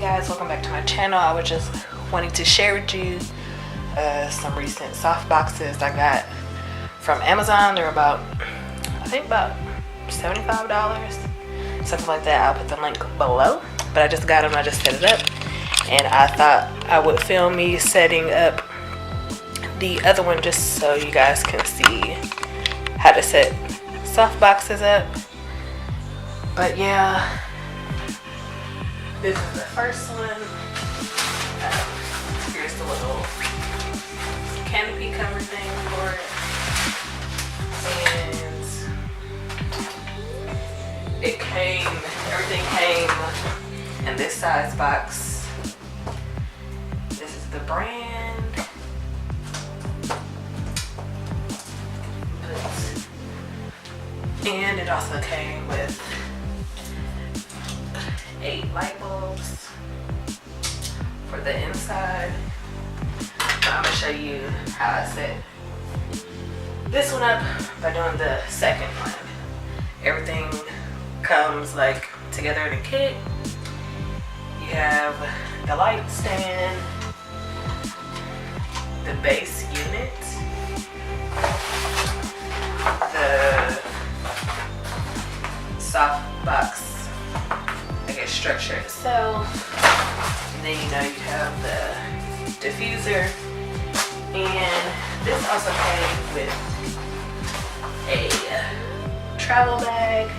guys, welcome back to my channel. I was just wanting to share with you some recent soft boxes I got from Amazon. They're about, I think about $75, something like that. I'll put the link below, but I just got them, I just set it up, and I thought I would film me setting up the other one just so you guys can see how to set soft boxes up. But yeah, this is the first one. Here's the little canopy cover thing for it. And it came, everything came in this size box. This is the brand. And it also came with 8 light bulbs for the inside. So I'm gonna show you how I set this one up by doing the second one. Everything comes like together in a kit. You have the light stand, the base unit, the soft box, I guess, structure itself, and then you know you have the diffuser, and this also came with a travel bag,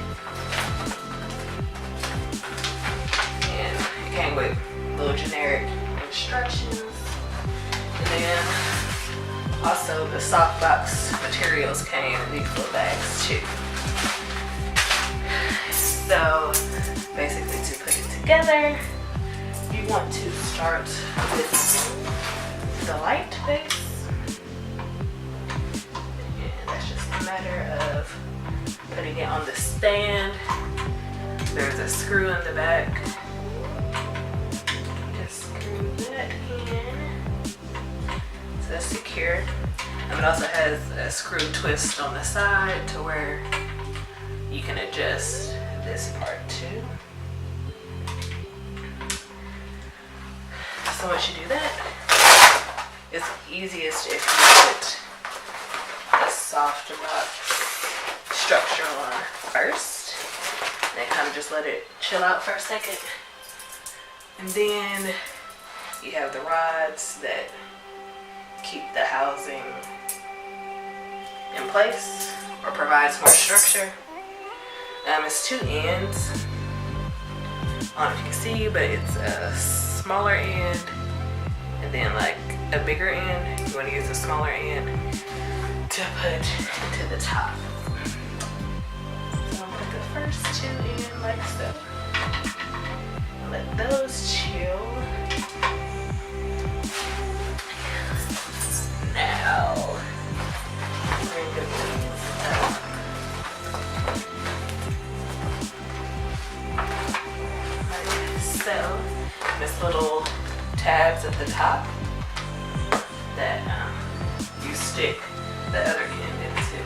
and it came with little generic instructions, and then also the soft box materials came in these little bags too. So basically, to put it together, you want to start with the light base, and that's just a matter of putting it on the stand. There's a screw in the back. Just screw that in so that's secure. And it also has a screw twist on the side to where you can adjust this part too. So once you do that, it's easiest if you put the soft box structure on first, and then kind of just let it chill out for a second. And then you have the rods that keep the housing in place or provides more structure. It's 2 ends. I don't know if you can see, but it's a smaller end and then like a bigger end. You want to use a smaller end to put to the top. So I'm gonna put the first 2 in like so. Let those chill. Now, bring these up. So, there's little tabs at the top that you stick the other end into.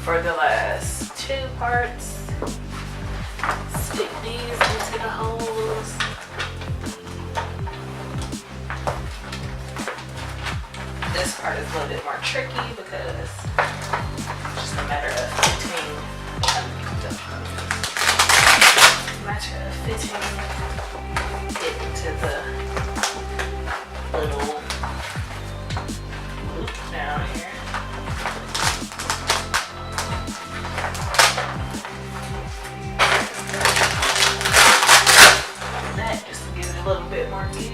For the last 2 parts, stick these into the holes. This part is a little bit more tricky because it's just a matter of fitting it into the little loop down here. A little bit more give.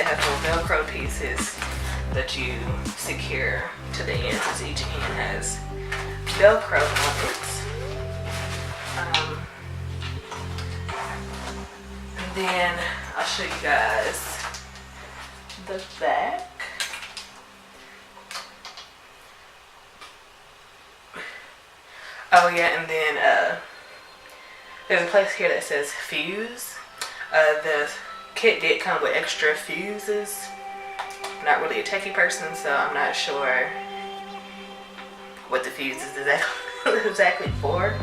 have little Velcro pieces that you secure to the ends, because each end has Velcro on it. And then I'll show you guys the back. Oh yeah, and then there's a place here that says fuse. The kit did come with extra fuses. I'm not really a techie person, so I'm not sure what the fuse is exactly for,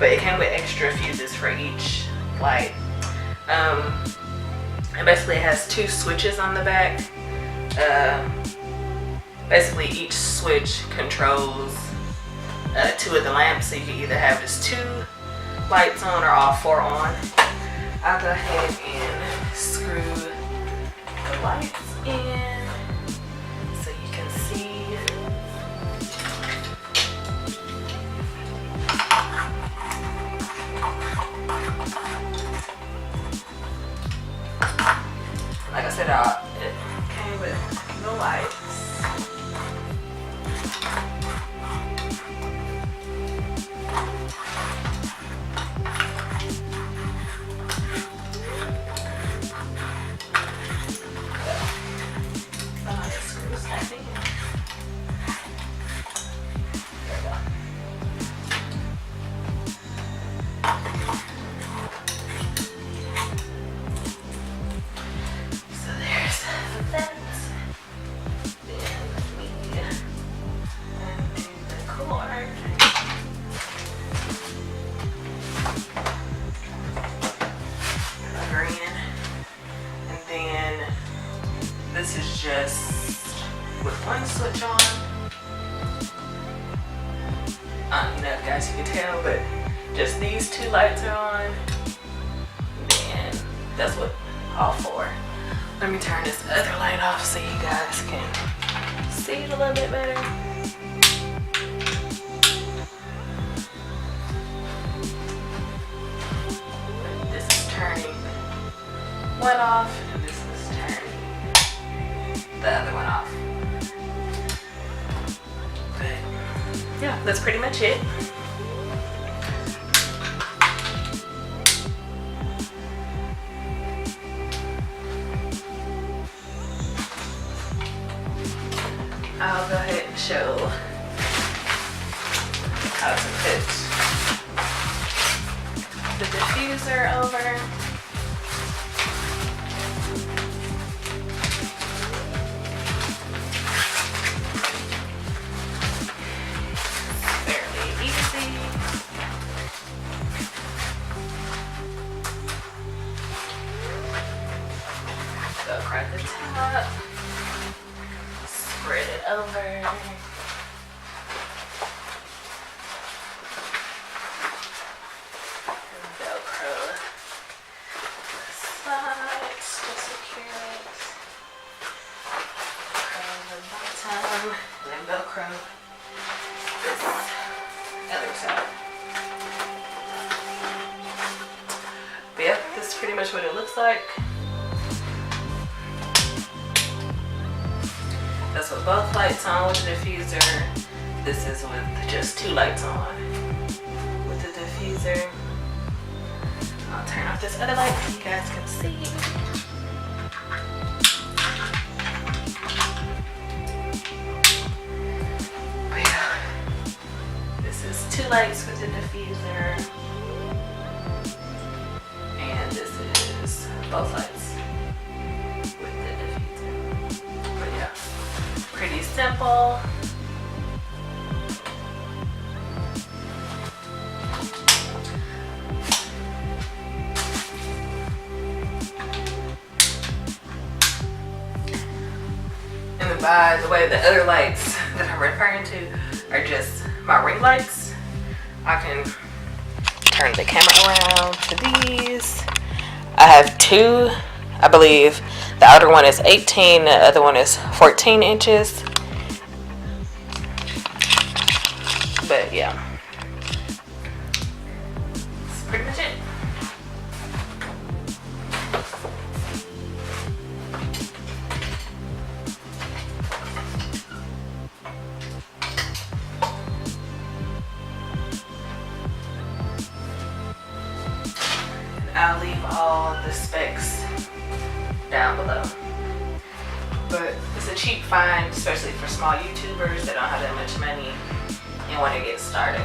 but it came with extra fuses for each light. And basically it has 2 switches on the back. Basically each switch controls 2 of the lamps, so you can either have just 2 lights on or all 4 on. I'll go ahead and screw the lights in so you can see. Like I said, it came with no lights. This is just with 1 switch on. I don't know if you guys can tell, but just these 2 lights are on. And that's what all 4. Let me turn this other light off so you guys can see it a little bit better. This is turning one off, and this is turning the other one off. But yeah, that's pretty much it. I'll go ahead and show how to put the diffuser over. Fairly easy. Go across the top. Spread it over. And Velcro the sides to secure it. Velcro the bottom, and then Velcro this other side. But yeah, this is pretty much what it looks like. That's with both lights on with the diffuser. This is with just 2 lights on with the diffuser. I'll turn off this other light so you guys can see. But yeah, this is 2 lights with the diffuser. And this is both lights with the diffuser. But yeah. Pretty simple. And then by the way, the other lights that I'm referring to are just my ring lights. I can turn the camera around to these. I have 2, I believe. The outer one is 18, the other one is 14 inches. But yeah, that's pretty much it. though. But it's a cheap find, especially for small YouTubers that don't have that much money and want to get started.